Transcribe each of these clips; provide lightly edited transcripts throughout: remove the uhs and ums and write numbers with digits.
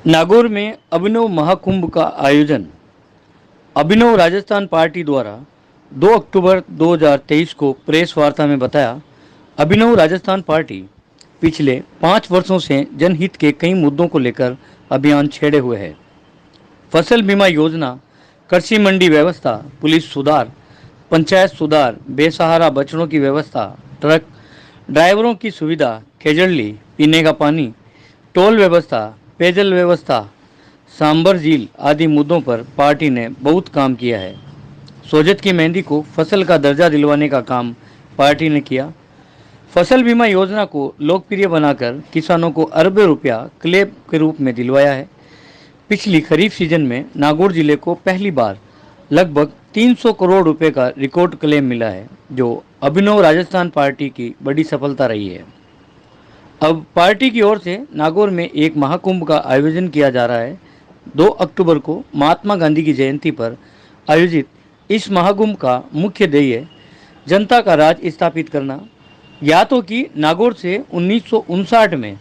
नागौर में अभिनव महाकुंभ का आयोजन। अभिनव राजस्थान पार्टी द्वारा 2 अक्टूबर 2023 को प्रेस वार्ता में बताया, अभिनव राजस्थान पार्टी पिछले 5 वर्षों से जनहित के कई मुद्दों को लेकर अभियान छेड़े हुए है। फसल बीमा योजना, कृषि मंडी व्यवस्था, पुलिस सुधार, पंचायत सुधार, बेसहारा बच्चों की व्यवस्था, ट्रक ड्राइवरों की सुविधा, खेजड़ली, पीने का पानी, टोल व्यवस्था, पेयजल व्यवस्था, सांबर झील आदि मुद्दों पर पार्टी ने बहुत काम किया है। सोजत की मेहंदी को फसल का दर्जा दिलवाने का काम पार्टी ने किया। फसल बीमा योजना को लोकप्रिय बनाकर किसानों को अरबों रुपया क्लेम के रूप में दिलवाया है। पिछली खरीफ सीजन में नागौर जिले को पहली बार लगभग 300 करोड़ रुपए का रिकॉर्ड क्लेम मिला है, जो अभिनव राजस्थान पार्टी की बड़ी सफलता रही है। अब पार्टी की ओर से नागौर में एक महाकुंभ का आयोजन किया जा रहा है। 2 अक्टूबर को महात्मा गांधी की जयंती पर आयोजित इस महाकुंभ का मुख्य ध्येय जनता का राज स्थापित करना। या तो कि नागौर से 1959 में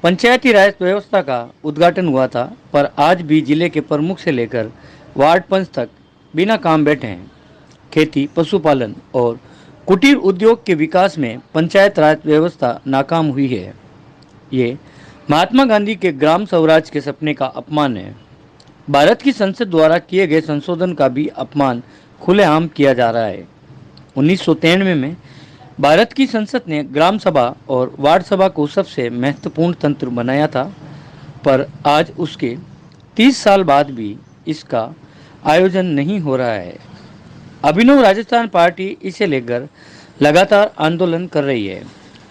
पंचायती राज व्यवस्था का उद्घाटन हुआ था, पर आज भी जिले के प्रमुख से लेकर वार्ड पंच तक बिना काम बैठे हैं। खेती, पशुपालन और कुटीर उद्योग के विकास में पंचायत राज व्यवस्था नाकाम हुई है। ये महात्मा गांधी के ग्राम स्वराज के सपने का अपमान है। भारत की संसद द्वारा किए गए संशोधन का भी अपमान खुलेआम किया जा रहा है। 1993 में भारत की संसद ने ग्राम सभा और वार्ड सभा को सबसे महत्वपूर्ण तंत्र बनाया था, पर आज उसके 30 साल बाद भी इसका आयोजन नहीं हो रहा है। अभिनव राजस्थान पार्टी इसे लेकर लगातार आंदोलन कर रही है।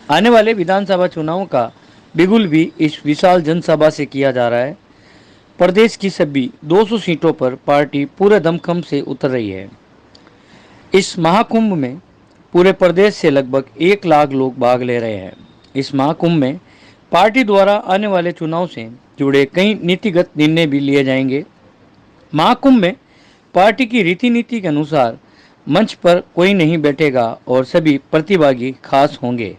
आने वाले विधानसभा चुनावों का बिगुल भी इस विशाल जनसभा से किया जा रहा है। प्रदेश की सभी 200 सीटों पर पार्टी पूरे दमखम से उतर रही है। इस महाकुंभ में पूरे प्रदेश से लगभग 1 लाख लोग भाग ले रहे हैं। इस महाकुंभ में पार्टी द्वारा आने वाले चुनाव से जुड़े कई नीतिगत निर्णय भी लिए जाएंगे। महाकुंभ में पार्टी की रीति नीति के अनुसार मंच पर कोई नहीं बैठेगा और सभी प्रतिभागी खास होंगे।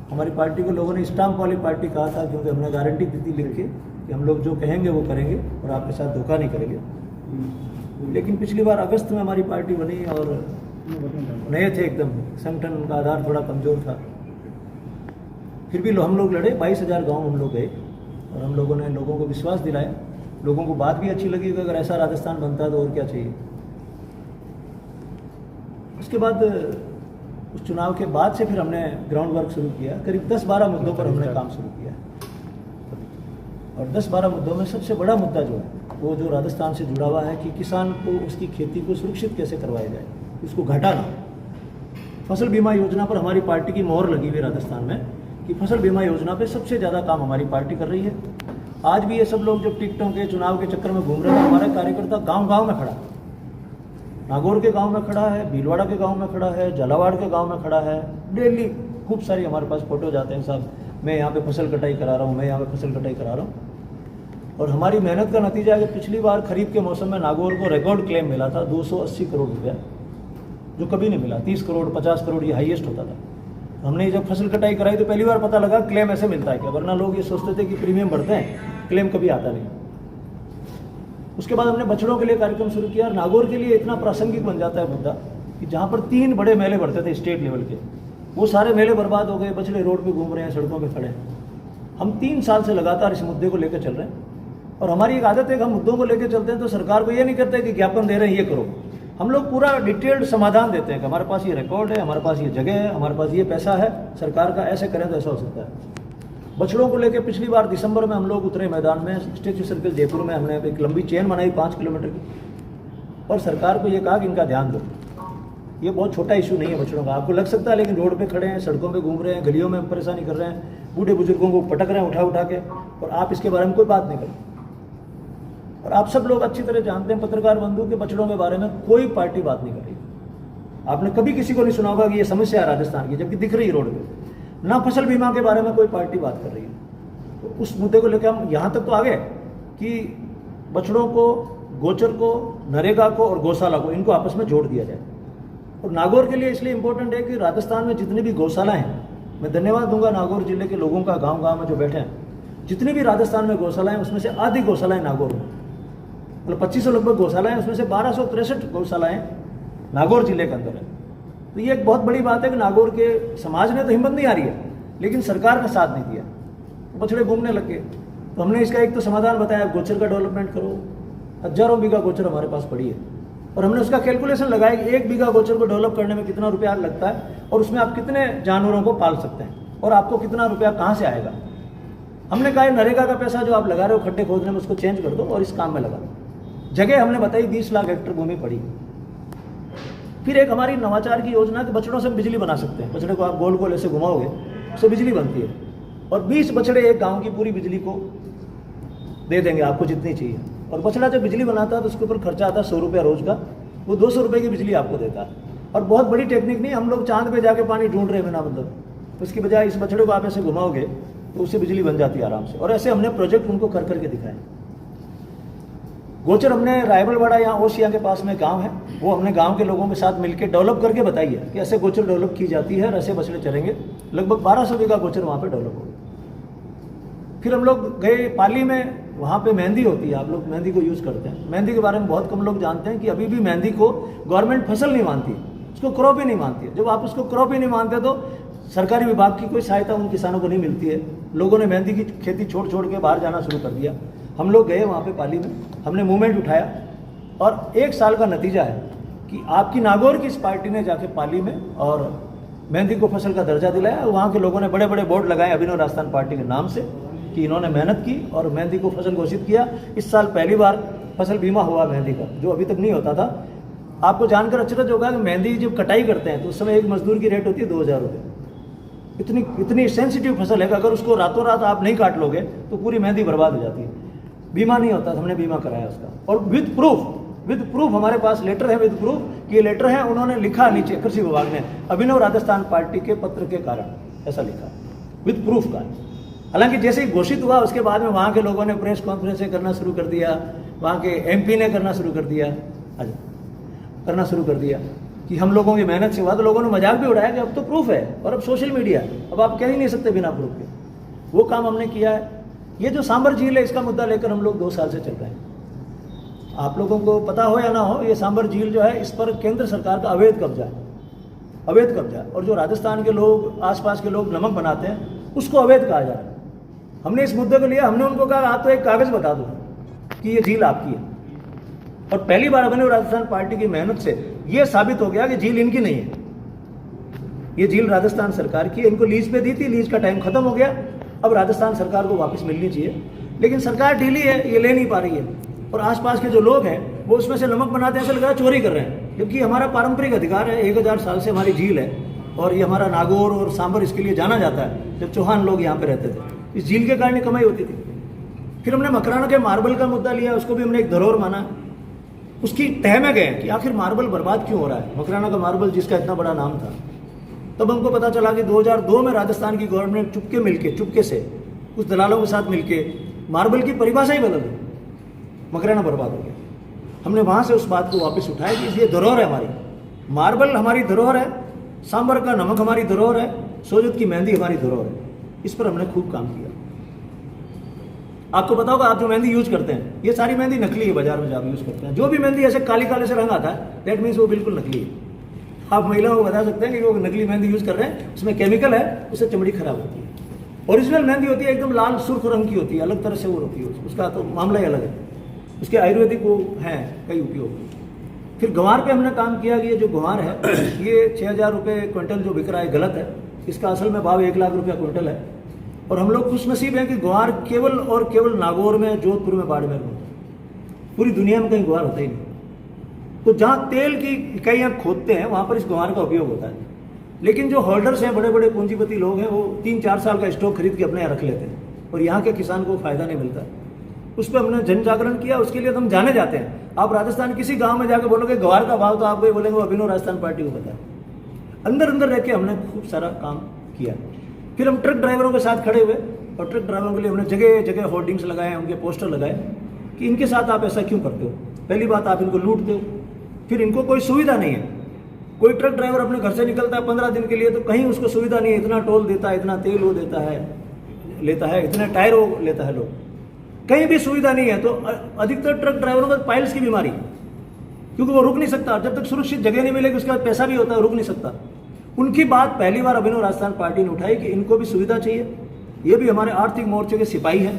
हमारी पार्टी को लोगों ने स्टाम्प वाली पार्टी कहा था, क्योंकि हमने गारंटी दी थी लिख के कि हम लोग जो कहेंगे वो करेंगे और आपके साथ धोखा नहीं करेंगे। लेकिन पिछली बार अगस्त में हमारी पार्टी बनी और नए थे एकदम, संगठन का आधार थोड़ा कमज़ोर था। फिर भी हम लोग लड़े, 22,000 गाँव हम लोग गए और हम लोगों ने लोगों को विश्वास दिलाया। लोगों को बात भी अच्छी लगी कि अगर ऐसा राजस्थान बनता है तो और क्या चाहिए। उसके बाद उस चुनाव के बाद से फिर हमने ग्राउंड वर्क शुरू किया। करीब 10-12 मुद्दों पर हमने काम शुरू किया और 10-12 मुद्दों में सबसे बड़ा मुद्दा जो है वो जो राजस्थान से जुड़ा हुआ है कि किसान को उसकी खेती को सुरक्षित कैसे करवाया जाए, उसको घाटा ना। फसल बीमा योजना पर हमारी पार्टी की मोहर लगी हुई राजस्थान में कि फसल बीमा योजना पे सबसे ज़्यादा काम हमारी पार्टी कर रही है। आज भी ये सब लोग जब टिकटों के चुनाव के चक्कर में घूम रहे हैं, हमारा कार्यकर्ता गाँव-गाँव में खड़ा, नागौर के गांव में खड़ा है, भीलवाड़ा के गांव में खड़ा है, झालावाड़ के गांव में खड़ा है। डेली खूब सारी हमारे पास फोटो जाते हैं, साहब मैं यहाँ पे फसल कटाई करा रहा हूँ, मैं यहाँ पे फसल कटाई करा रहा हूँ। और हमारी मेहनत का नतीजा है कि पिछली बार खरीफ के मौसम में नागौर को रिकॉर्ड क्लेम मिला था 280 करोड़ रुपया, जो कभी नहीं मिला। 30 करोड़ 50 करोड़ ये हाईएस्ट होता था। हमने जब फसल कटाई कराई तो पहली बार पता लगा क्लेम ऐसे मिलता है क्या, वरना लोग ये सोचते थे कि प्रीमियम बढ़ते हैं, क्लेम कभी आता नहीं। उसके बाद हमने बछड़ों के लिए कार्यक्रम शुरू किया और नागौर के लिए इतना प्रासंगिक बन जाता है मुद्दा कि जहाँ पर 3 बड़े मेले बढ़ते थे स्टेट लेवल के, वो सारे मेले बर्बाद हो गए। बछड़े रोड पे घूम रहे हैं, सड़कों पे खड़े हैं। हम 3 साल से लगातार इस मुद्दे को लेकर चल रहे हैं और हमारी एक आदत है कि हम मुद्दों को लेकर चलते हैं तो सरकार को ये नहीं कहते कि ज्ञापन दे रहे हैं ये करो। हम लोग पूरा डिटेल्ड समाधान देते हैं कि हमारे पास ये रिकॉर्ड है, हमारे पास ये जगह है, हमारे पास ये पैसा है, सरकार का ऐसे करें तो ऐसा हो सकता है। बछड़ों को लेकर पिछली बार दिसंबर में हम लोग उतरे मैदान में, स्टेचू सर्कल जयपुर में हमने एक लंबी चेन बनाई 5 किलोमीटर की, और सरकार को ये कहा कि इनका ध्यान दो। ये बहुत छोटा इशू नहीं है बछड़ों का, आपको लग सकता है, लेकिन रोड पे खड़े हैं, सड़कों पे घूम रहे हैं, गलियों में परेशानी कर रहे हैं, बूढ़े बुजुर्गों को पटक रहे हैं उठा उठा के, और आप इसके बारे में कोई बात नहीं करते। और आप सब लोग अच्छी तरह जानते हैं, पत्रकार बंधु, के बछड़ों के बारे में कोई पार्टी बात नहीं कर रही। आपने कभी किसी को नहीं सुना होगा कि ये समस्या है राजस्थान की, जबकि दिख रही है रोड पे। ना फसल बीमा के बारे में कोई पार्टी बात कर रही है। तो उस मुद्दे को लेकर हम यहाँ तक तो आ गए कि बछड़ों को, गोचर को, नरेगा को और गौशाला को, इनको आपस में जोड़ दिया जाए। और नागौर के लिए इसलिए इम्पोर्टेंट है कि राजस्थान में जितनी भी गौशाला हैं, मैं धन्यवाद दूंगा नागौर जिले के लोगों का, गांव-गांव में जो बैठे हैं, जितनी भी राजस्थान में गौशालाएं, उसमें से आधी गौशालाएं नागौर में, मतलब 2500 लगभग गौशालाएं, उसमें से 1263 गौशालाएं नागौर जिले के अंदर है। तो ये एक बहुत बड़ी बात है कि नागौर के समाज ने तो हिम्मत नहीं आ रही है, लेकिन सरकार का साथ नहीं दिया, तो बछड़े घूमने लग गए। तो हमने इसका एक तो समाधान बताया, गोचर का डेवलपमेंट करो। हजारों बीघा गोचर हमारे पास पड़ी है, और हमने उसका कैलकुलेशन लगाया कि 1 बीघा गोचर को डेवलप करने में कितना रुपया लगता है, और उसमें आप कितने जानवरों को पाल सकते हैं, और आपको कितना रुपया कहाँ से आएगा। हमने कहा नरेगा का पैसा जो आप लगा रहे हो खड्डे खोदने में, उसको चेंज कर दो और इस काम में लगा दो। जगह हमने बताई 20 लाख हेक्टर भूमि पड़ी। फिर एक हमारी नवाचार की योजना कि बछड़ों से बिजली बना सकते हैं। बछड़े को आप गोल गोल ऐसे घुमाओगे, उससे बिजली बनती है, और 20 बछड़े एक गांव की पूरी बिजली को दे देंगे आपको जितनी चाहिए। और बछड़ा जब बिजली बनाता है तो उसके ऊपर खर्चा आता है 100 रुपया रोज का, वो 200 रुपये की बिजली आपको देता है। और बहुत बड़ी टेक्निक नहीं, हम लोग चांद पे जाके पानी ढूंढ रहे हैं बिना मतलब, उसकी बजाय इस बछड़े को आप ऐसे घुमाओगे तो उससे बिजली बन जाती है आराम से। और ऐसे हमने प्रोजेक्ट उनको कर करके दिखाए। गोचर हमने रायबलवाड़ा, यहाँ ओसिया के पास में गांव है, वो हमने गांव के लोगों के साथ मिलकर डेवलप करके बताई है कि ऐसे गोचर डेवलप की जाती है और ऐसे बछड़े चरेंगे। लगभग 1200 बीघा गोचर वहाँ पे डेवलप हो गए। फिर हम लोग गए पाली में, वहाँ पे मेहंदी होती है, आप लोग मेहंदी को यूज़ करते हैं। मेहंदी के बारे में बहुत कम लोग जानते हैं कि अभी भी मेहंदी को गवर्नमेंट फसल नहीं मानती, उसको क्रॉप ही नहीं मानती है। जब आप उसको क्रॉप ही नहीं मानते तो सरकारी विभाग की कोई सहायता उन किसानों को नहीं मिलती है। लोगों ने मेहंदी की खेती छोड़ छोड़ के बाहर जाना शुरू कर दिया। हम लोग गए वहाँ पे पाली में, हमने मूवमेंट उठाया, और 1 साल का नतीजा है कि आपकी नागौर की इस पार्टी ने जाके पाली में और मेहंदी को फसल का दर्जा दिलाया। वहाँ के लोगों ने बड़े बड़े बोर्ड लगाए अभिनव राजस्थान पार्टी के नाम से कि इन्होंने मेहनत की और मेहंदी को फसल घोषित किया। इस साल पहली बार फसल बीमा हुआ मेहंदी का, जो अभी तक नहीं होता था। आपको जानकर अचरज होगा कि मेहंदी जब कटाई करते हैं तो उस समय एक मजदूर की रेट होती है 2000 रुपये। इतनी सेंसिटिव फसल है कि अगर उसको रातों रात आप नहीं काट लोगे तो पूरी मेहंदी बर्बाद हो जाती है। बीमा नहीं होता, हमने बीमा कराया उसका, और विद प्रूफ हमारे पास लेटर है, विद प्रूफ कि ये लेटर है, उन्होंने लिखा नीचे कृषि विभाग ने, अभिनव राजस्थान पार्टी के पत्र के कारण ऐसा लिखा, विद प्रूफ का। हालांकि जैसे ही घोषित हुआ उसके बाद में वहाँ के लोगों ने प्रेस कॉन्फ्रेंसें करना शुरू कर दिया, वहाँ के MP ने करना शुरू कर दिया कि हम लोगों की मेहनत से हुआ। तो लोगों ने मजाक भी उड़ाया कि अब तो प्रूफ है और अब सोशल मीडिया है, अब आप कह ही नहीं सकते बिना प्रूफ के। वो काम हमने किया है। ये जो सांबर झील है, इसका मुद्दा लेकर हम लोग 2 साल से चल रहे हैं। आप लोगों को पता हो या ना हो, ये सांबर झील जो है, इस पर केंद्र सरकार का अवैध कब्जा है। और जो राजस्थान के लोग, आसपास के लोग नमक बनाते हैं, उसको अवैध कहा जा रहा है। हमने इस मुद्दे को लिया, हमने उनको कहा आप तो एक कागज बता दो कि ये झील आपकी है। और पहली बार अभिनव राजस्थान पार्टी की मेहनत से ये साबित हो गया कि झील इनकी नहीं है, ये झील राजस्थान सरकार की है। इनको लीज पे दी थी, लीज का टाइम खत्म हो गया, अब राजस्थान सरकार को वापस मिलनी चाहिए, लेकिन सरकार ढीली है, ये ले नहीं पा रही है। और आसपास के जो लोग हैं वो उसमें से नमक बनाते हैं, ऐसा लग रहा है चोरी कर रहे हैं, जबकि हमारा पारंपरिक अधिकार है। 1000 साल से हमारी झील है, और ये हमारा नागौर और सांबर इसके लिए जाना जाता है। जब चौहान लोग यहाँ पे रहते थे, इस झील के कारण कमाई होती थी। फिर हमने मकराना के मार्बल का मुद्दा लिया, उसको भी हमने एक धरोहर माना। उसकी तह में गए कि आखिर मार्बल बर्बाद क्यों हो रहा है, मकराना का मार्बल जिसका इतना बड़ा नाम था। तब हमको पता चला कि 2002 में राजस्थान की गवर्नमेंट चुपके से कुछ दलालों के साथ मिलके मार्बल की परिभाषा ही बदल दी, मकराना बर्बाद हो गया। हमने वहाँ से उस बात को वापस उठाया कि ये धरोहर है हमारी, मार्बल हमारी धरोहर है, सांबर का नमक हमारी धरोहर है, सोजत की मेहंदी हमारी धरोहर है। इस पर हमने खूब काम किया। आपको पता होगा, आप जो मेहंदी यूज करते हैं, ये सारी मेहंदी नकली है। बाजार में जब यूज करते हैं, जो भी मेहंदी ऐसे काली काले से रंग आता है, दैट मीन्स वो बिल्कुल नकली है। आप महिलाओं को बता सकते हैं कि वो नकली मेहंदी यूज कर रहे हैं, उसमें केमिकल है, उससे चमड़ी खराब होती है। ओरिजिनल मेहंदी होती है एकदम लाल सुर्ख रंग की होती है, अलग तरह से वो होती है, उसका तो मामला ही अलग है। उसके आयुर्वेदिक वो हैं कई उपयोग। फिर गंवार पे हमने काम किया कि ये जो गंवार है, ये 6000 रुपये क्विंटल जो बिक रहा है गलत है। इसका असल में भाव 1 लाख रुपया क्विंटल है। और हम लोग खुशनसीब हैं कि ग्वार केवल और केवल नागौर में, जोधपुर में, बाड़मेर में होता है। पूरी दुनिया में कहीं ग्वार होता ही नहीं। तो जहाँ तेल की इकाइयाँ खोदते हैं वहाँ पर इस ग्वार का उपयोग होता है। लेकिन जो होल्डर्स हैं, बड़े बड़े पूंजीपति लोग हैं, वो 3-4 साल का स्टॉक खरीद के अपने यहाँ रख लेते हैं और यहाँ के किसान को फायदा नहीं मिलता। उस पर हमने जन जागरण किया, उसके लिए तो हम जाने जाते हैं। आप राजस्थान किसी गांव में जाकर बोलोगे ग्वार का भाव, तो आपको बोलेंगे अभिनव राजस्थान पार्टी को पता है। अंदर अंदर रह के हमने खूब सारा काम किया। फिर हम ट्रक ड्राइवरों के साथ खड़े हुए और ट्रक ड्राइवरों के लिए हमने जगह जगह होर्डिंग्स लगाए, उनके पोस्टर लगाए कि इनके साथ आप ऐसा क्यों करते हो। पहली बात, आप इनको लूटते हो, फिर इनको कोई सुविधा नहीं है। कोई ट्रक ड्राइवर अपने घर से निकलता है 15 दिन के लिए, तो कहीं उसको सुविधा नहीं है। इतना टोल देता है, इतना तेल वो लेता है, इतने टायर वो लेता है, लोग कहीं भी सुविधा नहीं है। तो अधिकतर ट्रक ड्राइवरों को पाइल्स की बीमारी, क्योंकि वो रुक नहीं सकता। जब तक सुरक्षित जगह नहीं मिलेगी, उसके बाद पैसा भी होता है, रुक नहीं सकता। उनकी बात पहली बार अभिनव राजस्थान पार्टी ने उठाई कि इनको भी सुविधा चाहिए। ये भी हमारे आर्थिक मोर्चे के सिपाही हैं।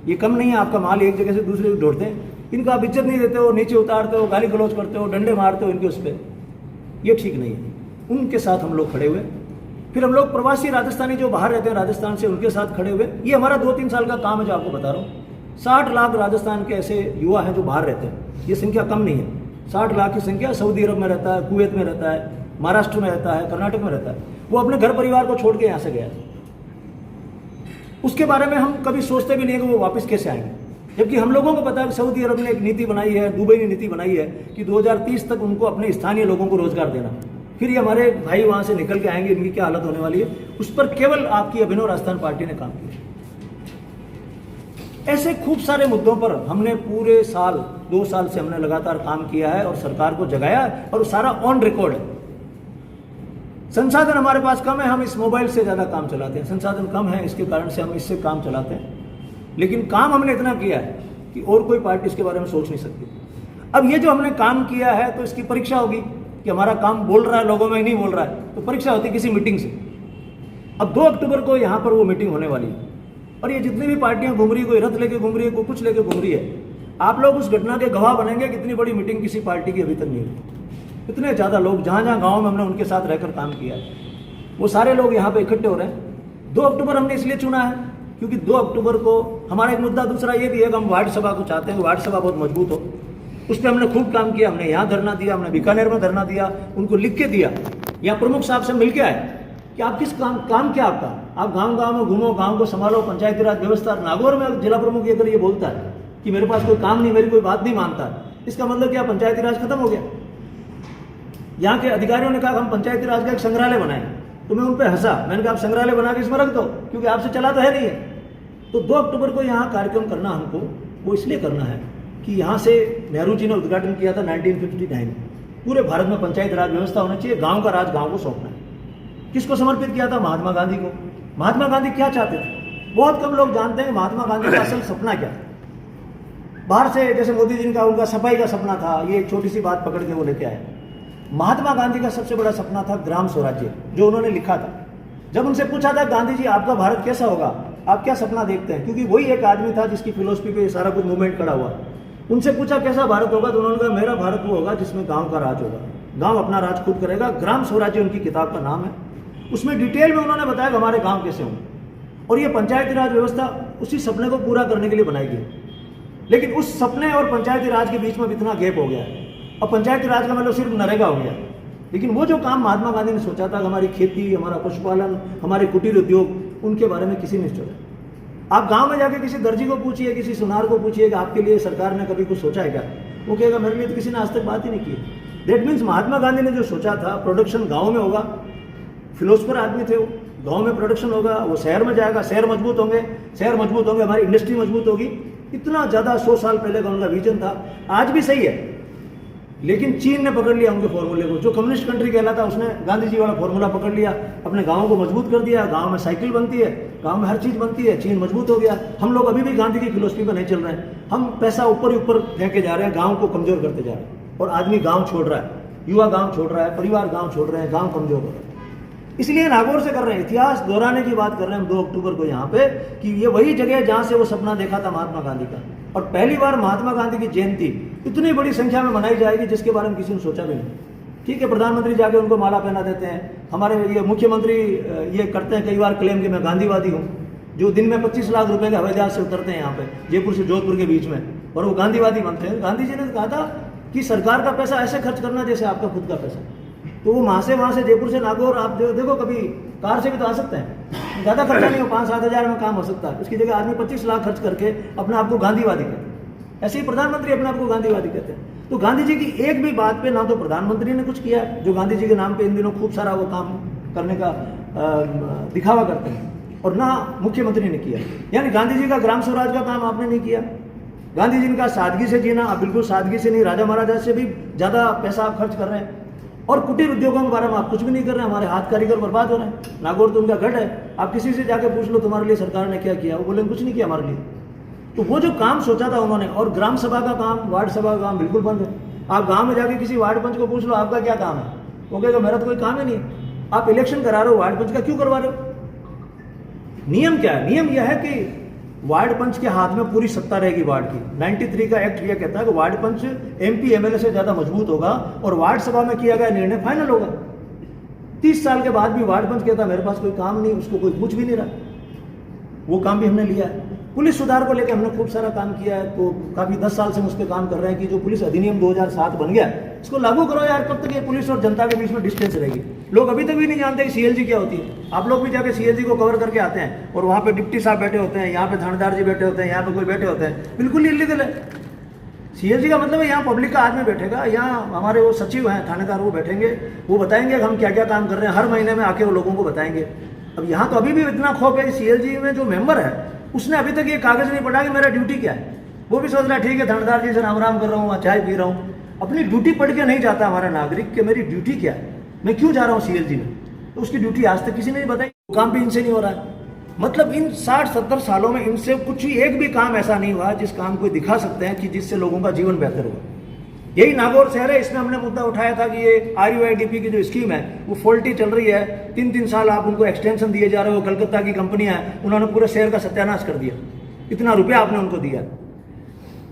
ये कम नहीं है, आपका माल एक जगह से दूसरी जगह ढोते हैं, इनको आप इज्जत नहीं देते हो, नीचे उतारते हो, गाली गलौज करते हो, डंडे मारते हो इनके उस पर। ये ठीक नहीं है। उनके साथ हम लोग खड़े हुए। फिर हम लोग प्रवासी राजस्थानी जो बाहर रहते हैं राजस्थान से, उनके साथ खड़े हुए। ये हमारा 2-3 साल का काम है जो आपको बता रहा हूँ। 60 लाख राजस्थान के ऐसे युवा हैं जो बाहर रहते हैं। ये संख्या कम नहीं है। 60 लाख की संख्या सऊदी अरब में रहता है, कुवैत में रहता है, महाराष्ट्र में रहता है, कर्नाटक में रहता है। वो अपने घर परिवार को छोड़ के यहाँ से गया है। उसके बारे में हम कभी सोचते भी नहीं है कि वो वापस कैसे आएंगे, जबकि हम लोगों को पता है कि सऊदी अरब ने एक नीति बनाई है, दुबई ने नीति बनाई है कि 2030 तक उनको अपने स्थानीय लोगों को रोजगार देना। फिर ये हमारे भाई वहाँ से निकल के आएंगे, इनकी क्या हालत होने वाली है। उस पर केवल आपकी अभिनव राजस्थान पार्टी ने काम किया। ऐसे खूब सारे मुद्दों पर हमने पूरे साल, 2 साल से हमने लगातार काम किया है और सरकार को जगाया है, और सारा ऑन रिकॉर्ड है। संसाधन हमारे पास कम है, हम इस मोबाइल से ज़्यादा काम चलाते हैं। संसाधन कम है, इसके कारण से हम इससे काम चलाते हैं। लेकिन काम हमने इतना किया है कि और कोई पार्टी इसके बारे में सोच नहीं सकती। अब ये जो हमने काम किया है, तो इसकी परीक्षा होगी कि हमारा काम बोल रहा है लोगों में, नहीं बोल रहा है। तो परीक्षा होती है किसी मीटिंग से। अब 2 अक्टूबर को यहाँ पर वो मीटिंग होने वाली है, और ये जितनी भी पार्टियां घूम रही है, कोई रथ लेके घूम रही है, कोई कुछ लेके घूम रही है, आप लोग उस घटना के गवाह बनेंगे। कितनी बड़ी मीटिंग किसी पार्टी की अभी तक नहीं हुई। इतने ज़्यादा लोग, जहाँ जहाँ गाँव में हमने उनके साथ रहकर काम किया है, वो सारे लोग यहाँ पे इकट्ठे हो रहे हैं। 2 अक्टूबर हमने इसलिए चुना है क्योंकि 2 अक्टूबर को हमारा एक मुद्दा दूसरा ये भी है कि हम वार्ड सभा को चाहते हैं, वार्ड सभा बहुत मजबूत हो। उस पर हमने खूब काम किया। हमने यहाँ धरना दिया, हमने बीकानेर में धरना दिया, उनको लिख के दिया। यहाँ प्रमुख साहब से मिल के आए कि आप किस काम क्या आपका, आप गांव गांव में घूमो, गांव को संभालो, पंचायती राज व्यवस्था। नागौर में जिला प्रमुख ये अगर ये बोलता है कि मेरे पास कोई काम नहीं, मेरी कोई बात नहीं मानता, इसका मतलब क्या पंचायती राज खत्म हो गया। यहाँ के अधिकारियों ने कहा हम पंचायती राज का एक संग्रहालय बनाएं, तो मैं उन पर हंसा। मैंने कहा आप संग्रहालय बना के इसमें रख दो, क्योंकि आपसे चला तो है नहीं है। तो 2 अक्टूबर को यहाँ कार्यक्रम करना हमको, वो इसलिए करना है कि यहाँ से नेहरू जी ने उद्घाटन किया था 1959। पूरे भारत में पंचायत राज व्यवस्था होना चाहिए, गांव का राज गांव को सौंपना है। किसको समर्पित किया था? महात्मा गांधी को। महात्मा गांधी क्या चाहते थे? बहुत कम लोग जानते हैं महात्मा गांधी का असल सपना क्या था। बाहर से जैसे मोदी जी का, उनका सफाई का सपना था, ये एक छोटी सी बात पकड़ के वो लेके आए। महात्मा गांधी का सबसे बड़ा सपना था ग्राम स्वराज्य, जो उन्होंने लिखा था। जब उनसे पूछा था गांधी जी आपका भारत कैसा होगा, आप क्या सपना देखते हैं, क्योंकि वही एक आदमी था जिसकी फिलोसफी पे सारा कुछ मूवमेंट खड़ा हुआ। उनसे पूछा कैसा भारत होगा, तो उन्होंने कहा मेरा भारत वो होगा जिसमें गांव का राज होगा, गांव अपना राज खुद करेगा। ग्राम स्वराज्य उनकी किताब का नाम है। उसमें डिटेल में उन्होंने बताया कि हमारे गांव कैसे होंगे, और ये पंचायती राज व्यवस्था उसी सपने को पूरा करने के लिए बनाई गई। लेकिन उस सपने और पंचायती राज के बीच में इतना गैप हो गया है। अब पंचायती राज का मतलब सिर्फ नरेगा हो गया। लेकिन वो जो काम महात्मा गांधी ने सोचा था, हमारी खेती, हमारा पशुपालन, हमारे कुटीर उद्योग, उनके बारे में किसी ने सोचा। आप गांव में जाके किसी दर्जी को पूछिए, किसी सुनार को पूछिए कि आपके लिए सरकार ने कभी कुछ सोचा है क्या, वो कहेगा मेरे लिए तो किसी ने आज तक बात ही नहीं की। दैट मीन्स महात्मा गांधी ने जो सोचा था प्रोडक्शन गाँव में होगा, फिलोसफर आदमी थे वो, गाँव में प्रोडक्शन होगा, वो शहर में जाएगा, शहर मजबूत होंगे, शहर मजबूत होंगे, हमारी इंडस्ट्री मजबूत होगी। इतना ज़्यादा 100 साल पहले का उनका विजन था। आज भी सही है, लेकिन चीन ने पकड़ लिया उनके फॉर्मूले को। जो कम्युनिस्ट कंट्री कहलाता उसने गांधी जी वाला फॉर्मूला पकड़ लिया, अपने गाँव को मजबूत कर दिया। गाँव में साइकिल बनती है, गाँव में हर चीज़ बनती है, चीन मजबूत हो गया। हम लोग अभी भी गांधी की फिलोसफी पर नहीं चल रहे हैं। हम पैसा ऊपर ही ऊपर फेंके जा रहे हैं, गाँव को कमजोर करते जा रहे हैं, और आदमी गाँव छोड़ रहा है, युवा गाँव छोड़ रहा है, परिवार गाँव छोड़ रहे हैं, गाँव कमजोर हो रहा है। इसलिए नागौर से कर रहे हैं, इतिहास दोहराने की बात कर रहे हैं हम 2 अक्टूबर को यहाँ पे, कि ये वही जगह है जहाँ से वो सपना देखा था महात्मा गांधी का। और पहली बार महात्मा गांधी की जयंती इतनी बड़ी संख्या में मनाई जाएगी जिसके बारे में किसी ने सोचा भी नहीं। ठीक है, प्रधानमंत्री जाके उनको माला पहना देते हैं, हमारे ये मुख्यमंत्री ये करते हैं कई बार क्लेम कि मैं गांधीवादी हूँ। जो दिन में 25 लाख रुपए के हवाई जहाज से उतरते हैं यहाँ पे जयपुर से जोधपुर के बीच में, और वो गांधीवादी बनते हैं। गांधी जी ने कहा था कि सरकार का पैसा ऐसे खर्च करना जैसे आपका खुद का पैसा। तो वो वहाँ से जयपुर से नागौर आप देखो, कभी कार से भी तो आ सकते हैं, ज़्यादा खर्चा नहीं हो, 5-7 हज़ार में काम हो सकता है। उसकी जगह आदमी 25 लाख खर्च करके अपने आप को गांधीवादी कहते हैं। ऐसे ही प्रधानमंत्री अपने आप को गांधीवादी कहते हैं। तो गांधी जी की एक भी बात पे ना तो प्रधानमंत्री ने कुछ किया है, जो गांधी जी के नाम पे इन दिनों खूब सारा वो काम करने का दिखावा करते हैं, और ना मुख्यमंत्री ने किया। यानी गांधी जी का ग्राम स्वराज का काम आपने नहीं किया। गांधी जी का सादगी से जीना, आप बिल्कुल सादगी से नहीं, राजा महाराजा से भी ज़्यादा पैसा आप खर्च कर रहे हैं। और कुटीर उद्योगों के बारे में आप कुछ भी नहीं कर रहे हैं। हमारे हाथ कारीगर बर्बाद हो रहे हैं। नागौर तो उनका गढ़ है, आप किसी से जाके पूछ लो तुम्हारे लिए सरकार ने क्या किया, वो बोले कुछ नहीं किया हमारे लिए। तो वो जो काम सोचा था उन्होंने, और ग्राम सभा का काम, वार्ड सभा का काम बिल्कुल बंद है। आप गांव में जाके किसी वार्ड पंच को पूछ लो आपका क्या काम है, वो कहेगा मेरा तो कोई काम ही नहीं है। आप इलेक्शन करा रहे हो वार्ड पंच का, क्यों करवा रहे हो? नियम क्या है? नियम यह है कि वार्ड पंच के हाथ में पूरी सत्ता रहेगी वार्ड की। 93 का एक्ट यह कहता है कि वार्ड पंच MP MLA से ज्यादा मजबूत होगा और वार्ड सभा में किया गया निर्णय फाइनल होगा। 30 साल के बाद भी वार्ड पंच कहता है मेरे पास कोई काम नहीं, उसको कोई पूछ भी नहीं रहा। वो काम भी हमने लिया है। पुलिस सुधार को लेकर हमने खूब सारा काम किया है। तो काफी 10 साल से हम उस पर काम कर रहे हैं कि जो पुलिस अधिनियम 2007 बन गया, इसको लागू करो यार। कब तक ये पुलिस और जनता के बीच में डिस्टेंस रहेगी? लोग अभी तक भी नहीं जानते कि CLG क्या होती है। आप लोग भी जाके CLG को कवर करके आते हैं, और वहाँ पे डिप्टी साहब बैठे होते हैं, यहाँ पे थानेदार जी बैठे होते हैं, यहाँ पे कोई बैठे होते हैं, बिल्कुल इलीगल है। CLG का मतलब है यहाँ पब्लिक का आदमी बैठेगा, यहाँ हमारे वो सचिव हैं थानेदार, वो बैठेंगे, वो बताएंगे हम क्या क्या काम कर रहे हैं, हर महीने में आके वो लोगों को बताएंगे। अब यहाँ तो अभी भी इतना खौफ है। CLG में जो मेंबर है उसने अभी तक ये कागज नहीं पढ़ा कि मेरा ड्यूटी क्या है। वो भी सोच रहा है ठीक है थानेदार जी से राम राम कर रहा हूँ, चाय पी रहा हूँ। अपनी ड्यूटी पढ़ के नहीं जाता हमारा नागरिक कि मेरी ड्यूटी क्या है, मैं क्यों जा रहा हूँ CLG में। तो उसकी ड्यूटी आज तक किसी ने नहीं बताई। काम भी इनसे नहीं हो रहा है। मतलब इन 60-70 सालों में इनसे कुछ ही एक भी काम ऐसा नहीं हुआ जिस काम को दिखा सकते हैं कि जिससे लोगों का जीवन बेहतर हुआ। यही नागौर शहर है, इसमें हमने मुद्दा उठाया था कि ये RUIDP की जो स्कीम है वो फॉल्टी चल रही है। 3-3 साल आप उनको एक्सटेंशन दिए जा रहे हो। कलकत्ता की कंपनियां हैं, उन्होंने पूरे शहर का सत्यानाश कर दिया। इतना रुपया आपने उनको दिया।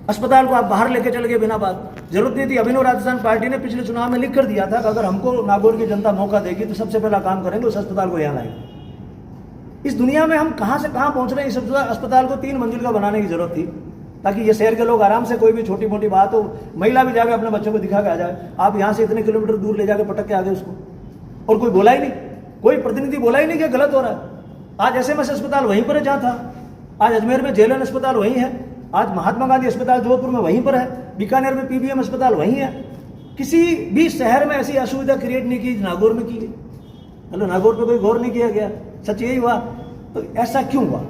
अस्पताल को आप बाहर लेके चले गए बिना बात, जरूरत नहीं थी। अभिनव राजस्थान पार्टी ने पिछले चुनाव में लिख कर दिया था कि अगर हमको नागौर की जनता मौका देगी तो सबसे पहला काम करेंगे उस अस्पताल को यहाँ लाएंगे। इस दुनिया में हम कहाँ से कहाँ पहुँच रहे हैं। इस अस्पताल को 3 मंजिल का बनाने की जरूरत थी ताकि ये शहर के लोग आराम से कोई भी छोटी मोटी बात हो, महिला भी जाके अपने बच्चों को दिखा के आ जाए। आप यहाँ से इतने किलोमीटर दूर ले जाके पटक के आ गए उसको, और कोई बोला ही नहीं, कोई प्रतिनिधि बोला ही नहीं कि गलत हो रहा है। आज SMS अस्पताल वहीं पर है जहाँ था, आज अजमेर में JLN अस्पताल वहीं है, आज महात्मा गांधी अस्पताल जोधपुर में वहीं पर है, बीकानेर में PBM अस्पताल वहीं है। किसी भी शहर में ऐसी असुविधा क्रिएट नहीं की नागौर में की है। मतलब नागौर पे कोई गौर नहीं किया गया। सच यही हुआ। तो ऐसा क्यों हुआ?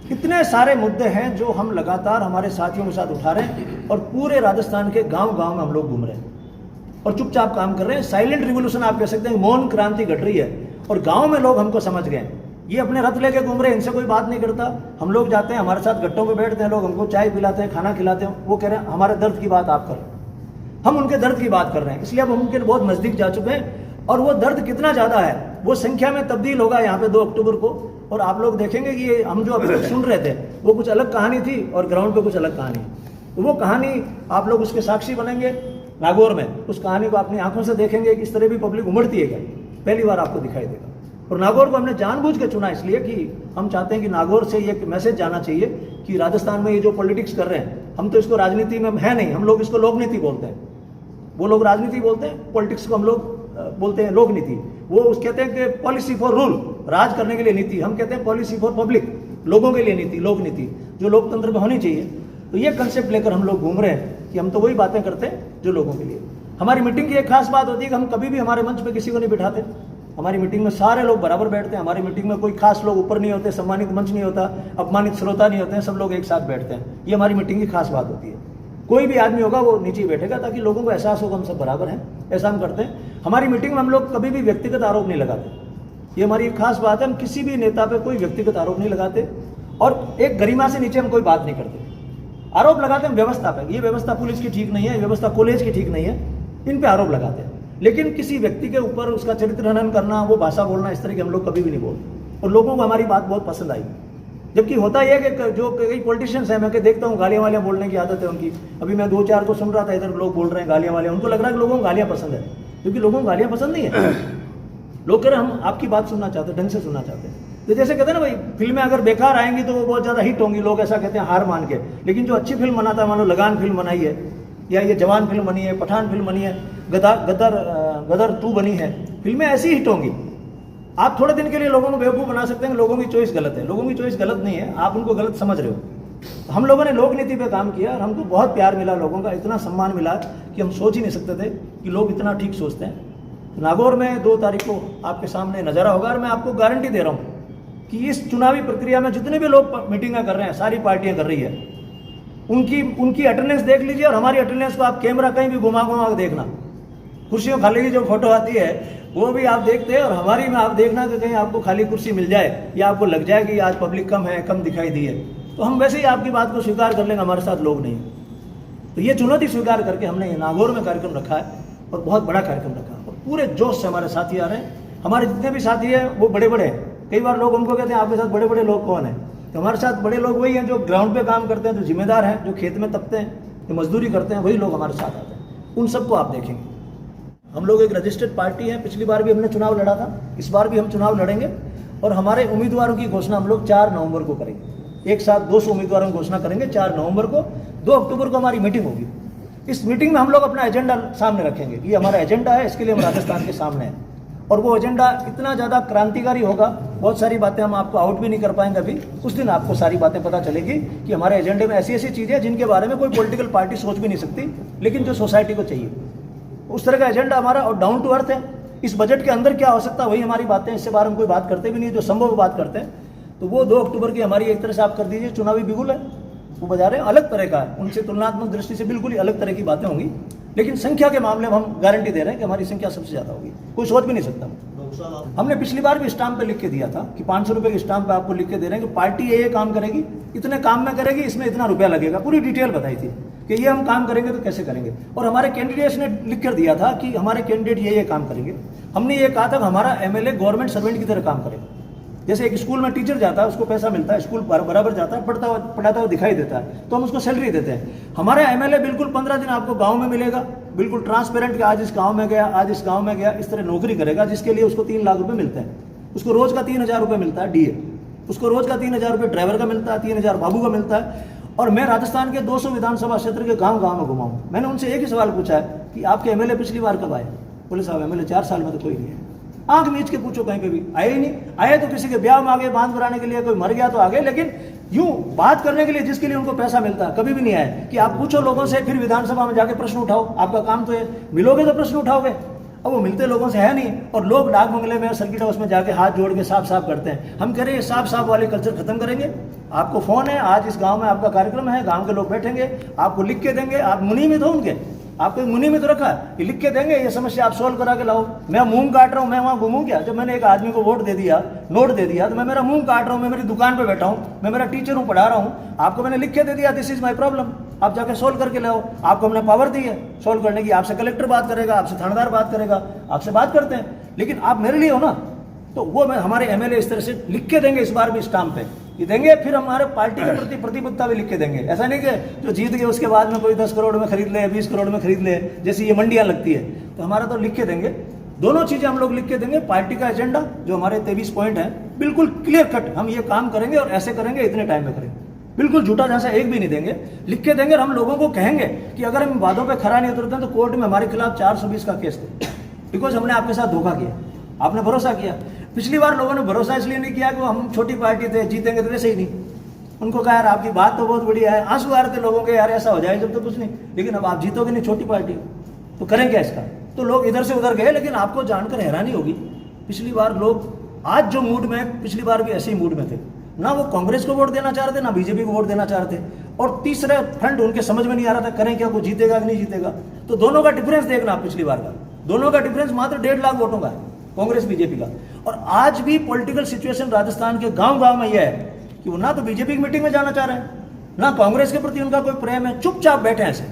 कितने सारे मुद्दे हैं जो हम लगातार हमारे साथियों के साथ उठा रहे हैं, और पूरे राजस्थान के गांव-गांव में हम लोग घूम रहे हैं और चुपचाप काम कर रहे हैं। साइलेंट रिवोल्यूशन आप कह सकते हैं, मौन क्रांति घट रही है, और गांव में लोग हमको समझ गए। ये अपने रथ लेके घूम रहे हैं, इनसे कोई बात नहीं करता। हम लोग जाते हैं, हमारे साथ गट्टों पे बैठते हैं लोग, हमको चाय पिलाते हैं, खाना खिलाते हैं। वो कह रहे हैं हमारे दर्द की बात आप कर रहे हैं, हम उनके दर्द की बात कर रहे हैं। इसलिए अब हम उनके बहुत नजदीक जा चुके हैं, और वो दर्द कितना ज्यादा है वो संख्या में तब्दील होगा यहाँ पे 2 अक्टूबर को। और आप लोग देखेंगे कि ये हम जो अभी तक सुन रहे थे वो कुछ अलग कहानी थी, और ग्राउंड पे कुछ अलग कहानी। तो वो कहानी आप लोग उसके साक्षी बनेंगे नागौर में। उस कहानी को अपनी आंखों से देखेंगे कि इस तरह भी पब्लिक उमड़ती है क्या, पहली बार आपको दिखाई देगा। और नागौर को हमने जानबूझ के चुना इसलिए कि हम चाहते हैं कि नागौर से ये मैसेज जाना चाहिए कि राजस्थान में ये जो पॉलिटिक्स कर रहे हैं, हम तो इसको राजनीति में है नहीं, हम लोग इसको लोक नीति बोलते हैं। वो लोग राजनीति बोलते हैं, पॉलिटिक्स को हम लोग बोलते हैं लोक नीति। वो कहते हैं कि पॉलिसी फॉर रूल, राज करने के लिए नीति। हम कहते हैं पॉलिसी फॉर पब्लिक, लोगों के लिए नीति, लोक नीति जो लोकतंत्र में होनी चाहिए। तो ये कंसेप्ट लेकर हम लोग घूम रहे हैं कि हम तो वही बातें करते हैं जो लोगों के लिए। हमारी मीटिंग की एक खास बात होती है कि हम कभी भी हमारे मंच पे किसी को नहीं बिठाते। हमारी मीटिंग में सारे लोग बराबर बैठते हैं। हमारी मीटिंग में कोई खास लोग ऊपर नहीं होते, सम्मानित मंच नहीं होता, अपमानित श्रोता नहीं होते हैं, सब लोग एक साथ बैठते हैं। ये हमारी मीटिंग की खास बात होती है। कोई भी आदमी होगा वो नीचे बैठेगा ताकि लोगों को एहसास होगा हम सब बराबर हैं। ऐसा हम करते हैं। हमारी मीटिंग में हम लोग कभी भी व्यक्तिगत आरोप नहीं लगाते। ये हमारी खास बात है। हम किसी भी नेता पे कोई व्यक्तिगत आरोप नहीं लगाते, और एक गरिमा से नीचे हम कोई बात नहीं करते। आरोप लगाते हैं व्यवस्था पे। ये व्यवस्था पुलिस की ठीक नहीं है, ये व्यवस्था कॉलेज की ठीक नहीं है, इन पे आरोप लगाते हैं। लेकिन किसी व्यक्ति के ऊपर उसका चरित्र हनन करना, वो भाषा बोलना, इस तरह के हम लोग कभी भी नहीं बोलते। और लोगों को हमारी बात बहुत पसंद आई। जबकि होता यह है कि जो कई पॉलिटिशियंस हैं, मैं देखता हूँ गालियाँ वालियाँ बोलने की आदत है उनकी। अभी मैं 2-4 को सुन रहा था, इधर लोग बोल रहे हैं गालियाँ वालियाँ। उनको लग रहा है कि लोगों को गालियाँ पसंद है, क्योंकि लोगों को गालियाँ पसंद नहीं है। लोग कह रहे हैं हम आपकी बात सुनना चाहते हैं, ढंग से सुनना चाहते हैं। तो जैसे कहते हैं ना भाई, फिल्में अगर बेकार आएंगी तो वो बहुत ज़्यादा हिट होंगी, लोग ऐसा कहते हैं हार मान के। लेकिन जो अच्छी फिल्म बनाता है, मान लो लगान फिल्म बनाई है, या ये जवान फिल्म बनी है, पठान फिल्म बनी है, गदर 2 बनी है, फिल्में ऐसी हिट होंगी। आप थोड़े दिन के लिए लोगों को बेवकूफ़ बना सकते हैं, लोगों की चॉइस गलत है। लोगों की चॉइस गलत नहीं है, आप उनको गलत समझ रहे हो। तो हम लोगों ने लोक नीति पे काम किया और हमको बहुत प्यार मिला, लोगों का इतना सम्मान मिला कि हम सोच ही नहीं सकते थे कि लोग इतना ठीक सोचते हैं। तो नागौर में 2 तारीख को आपके सामने नज़ारा होगा और मैं आपको गारंटी दे रहा हूँ कि इस चुनावी प्रक्रिया में जितने भी लोग मीटिंगें कर रहे हैं, सारी पार्टियां कर रही है, उनकी अटेंडेंस देख लीजिए और हमारी अटेंडेंस को आप कैमरा कहीं भी घुमा के देखना। कुर्सियों खाली की जो फोटो आती है वो भी आप देखते हैं और हमारी में आप देखना कि कहीं आपको खाली कुर्सी मिल जाए या आपको लग जाए कि आज पब्लिक कम है, कम दिखाई दी है, तो हम वैसे ही आपकी बात को स्वीकार कर लेंगे, हमारे साथ लोग नहीं। तो ये चुनौती स्वीकार करके हमने नागौर में कार्यक्रम रखा है और बहुत बड़ा कार्यक्रम रखा है और पूरे जोश से हमारे साथी आ रहे हैं। हमारे जितने भी साथी हैं वो बड़े बड़े हैं। कई बार लोग उनको कहते हैं आपके साथ बड़े बड़े लोग कौन हैं, तो हमारे साथ बड़े लोग वही हैं जो ग्राउंड पे काम करते हैं, जो जिम्मेदार हैं, जो खेत में तपते हैं, जो मजदूरी करते हैं, वही लोग हमारे साथ आते हैं। उन सबको आप देखेंगे। हम लोग एक रजिस्टर्ड पार्टी है, पिछली बार भी हमने चुनाव लड़ा था, इस बार भी हम चुनाव लड़ेंगे और हमारे उम्मीदवारों की घोषणा हम लोग 4 नवंबर को करेंगे। एक साथ 200 उम्मीदवारों की घोषणा करेंगे 4 नवंबर को। 2 अक्टूबर को हमारी मीटिंग होगी। इस मीटिंग में हम लोग अपना एजेंडा सामने रखेंगे। ये हमारा एजेंडा है, इसके लिए हम राजस्थान के सामने हैं और वो एजेंडा इतना ज़्यादा क्रांतिकारी होगा, बहुत सारी बातें हम आपको आउट भी नहीं कर पाएंगे अभी। उस दिन आपको सारी बातें पता चलेगी कि हमारे एजेंडे में ऐसी ऐसी चीज़ें हैं जिनके बारे में कोई पॉलिटिकल पार्टी सोच भी नहीं सकती, लेकिन जो सोसाइटी को चाहिए उस तरह का एजेंडा हमारा और डाउन टू अर्थ है। इस बजट के अंदर क्या हो सकता है वही हमारी बातें, इससे बाहर हम कोई बात करते भी नहीं, जो संभव बात करते हैं। तो वो 2 अक्टूबर की हमारी एक तरह से आप कर दीजिए चुनावी बिगुल है, वो बजा रहे हैं, अलग तरह का है, उनसे तुलनात्मक दृष्टि से बिल्कुल ही अलग तरह की बातें होंगी। लेकिन संख्या के मामले में हम गारंटी दे रहे हैं कि हमारी संख्या सबसे ज़्यादा होगी, कोई सोच भी नहीं सकता। हमने पिछली बार भी स्टाम्प पे लिख के दिया था कि 500 रुपये के स्टाम्प पे आपको लिख के दे रहे हैं कि पार्टी ये काम करेगी, इतने काम में करेगी, इसमें इतना रुपया लगेगा, पूरी डिटेल बताई थी कि ये हम काम करेंगे तो कैसे करेंगे। और हमारे कैंडिडेट्स ने लिख कर दिया था कि हमारे कैंडिडेट ये काम करेंगे। हमने ये कहा था कि हमारा एमएलए गवर्नमेंट सर्वेंट की तरह काम करेगा। जैसे एक स्कूल में टीचर जाता है, उसको पैसा मिलता है, स्कूल बराबर जाता है, पढ़ाता हुआ दिखाई देता है, तो हम उसको सैलरी देते हैं। हमारा एमएलए बिल्कुल 15 दिन आपको गांव में मिलेगा, बिल्कुल ट्रांसपेरेंट कि आज इस गांव में गया, आज इस गांव में गया, इस तरह नौकरी करेगा, जिसके लिए उसको 3 लाख रुपए मिलते हैं। उसको रोज का 3000 रुपये मिलता है डीए, उसको रोज का 3000 रुपये ड्राइवर का मिलता है, 3000 बाबू का मिलता है। और मैं राजस्थान के 200 विधानसभा क्षेत्र के गाँव में घुमाऊँ। मैंने उनसे एक ही सवाल पूछा है कि आपके एमएलए पिछली बार कब आए? बोले साहब एमएलए 4 साल में तो कोई नहीं है। आंख मीच के पूछो, कहीं पे भी आए ही नहीं। आए तो किसी के ब्याह में आ गए, बांध बनाने के लिए, कोई मर गया तो आ गए, लेकिन यूं बात करने के लिए जिसके लिए उनको पैसा मिलता है कभी भी नहीं आए। कि आप पूछो लोगों से, फिर विधानसभा में जाके प्रश्न उठाओ, आपका काम तो है, मिलोगे तो प्रश्न उठाओगे। अब वो मिलते लोगों से है नहीं, और लोग डाक बंगले में, सर्किट हाउस में जाके हाथ जोड़ के साफ साफ करते हैं। हम कह रहे हैं साफ साफ वाले कल्चर खत्म करेंगे। आपको फोन है, आज इस गांव में आपका कार्यक्रम है, गांव के लोग बैठेंगे, आपको लिख के देंगे, आप मुनि में हो उनके, आपको मुनि में तो रखा है, ये लिख के देंगे, ये समस्या आप सोल्व करा के लाओ। मैं मुंह काट रहा हूँ, मैं वहाँ घूमूं क्या? जब मैंने एक आदमी को वोट दे दिया, नोट दे दिया, तो मैं मेरा मुंह काट रहा हूँ, मैं मेरी दुकान पे बैठा हूँ, मैं मेरा टीचर हूँ, पढ़ा रहा हूँ, आपको मैंने लिख के दे दिया, दिस इज माई प्रॉब्लम, आप जाके सोल्व करके लाओ। आपको हमने पावर दी है सोल्व करने की, आपसे कलेक्टर बात करेगा, आपसे थानेदार बात करेगा, आपसे बात करते हैं, लेकिन आप मेरे लिए हो ना। तो वो मैं हमारे एमएलए इस तरह से लिख के देंगे, इस बार भी स्टाम्प पे ये देंगे, फिर हमारे पार्टी के प्रति प्रतिबद्धता भी लिख के देंगे। ऐसा नहीं कि जो जीत गए उसके बाद में कोई 10 करोड़ में खरीद ले, 20 करोड़ में खरीद ले, जैसी ये मंडियां लगती है, तो हमारा तो लिख के देंगे। दोनों चीजें हम लोग लिख के देंगे। पार्टी का एजेंडा जो हमारे 23 पॉइंट है, बिल्कुल क्लियर कट, हम ये काम करेंगे और ऐसे करेंगे, इतने टाइम में करेंगे, बिल्कुल झूठा झांसा एक भी नहीं देंगे, लिख के देंगे। और हम लोगों को कहेंगे कि अगर हम वादों पर खरा नहीं उतरते हैं तो कोर्ट में हमारे खिलाफ 420 का केस दे, बिकॉज हमने आपके साथ धोखा किया, आपने भरोसा किया। पिछली बार लोगों ने भरोसा इसलिए नहीं किया कि वो हम छोटी पार्टी थे, जीतेंगे तो वैसे ही नहीं। उनको कहा यार आपकी बात तो बहुत बढ़िया है, आंसू आ रहे थे लोगों के, यार ऐसा हो जाए जब तो कुछ नहीं, लेकिन अब आप जीतोगे नहीं, छोटी पार्टी तो करें क्या इसका? तो लोग इधर से उधर गए। लेकिन आपको जानकर हैरानी होगी, पिछली बार लोग आज जो मूड में, पिछली बार भी ऐसे ही मूड में थे, ना वो कांग्रेस को वोट देना चाह रहे थे, ना बीजेपी को वोट देना चाह रहे थे, और तीसरा फ्रंट उनके समझ में नहीं आ रहा था करें क्या, कोई जीतेगा कि नहीं जीतेगा। तो दोनों का डिफरेंस देखना, पिछली बार का दोनों का डिफरेंस मात्र 1.5 लाख वोटों का, कांग्रेस बीजेपी का। और आज भी पॉलिटिकल सिचुएशन राजस्थान के गांव में यह है कि वो ना तो बीजेपी की मीटिंग में जाना चाह रहे हैं, ना कांग्रेस के प्रति उनका कोई प्रेम है, चुपचाप बैठे हैं, ऐसे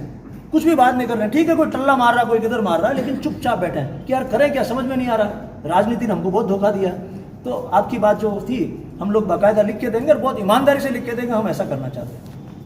कुछ भी बात नहीं कर रहे हैं। ठीक है, कोई टल्ला मार रहा है, कोई किधर मार रहा है, लेकिन चुपचाप बैठे हैं कि यार करें क्या, समझ में नहीं आ रहा। राजनीति ने हमको बहुत धोखा दिया। तो आपकी बात जो थी हम लोग बाकायदा लिख के देंगे और बहुत ईमानदारी से लिख के देंगे, हम ऐसा करना चाहते हैं।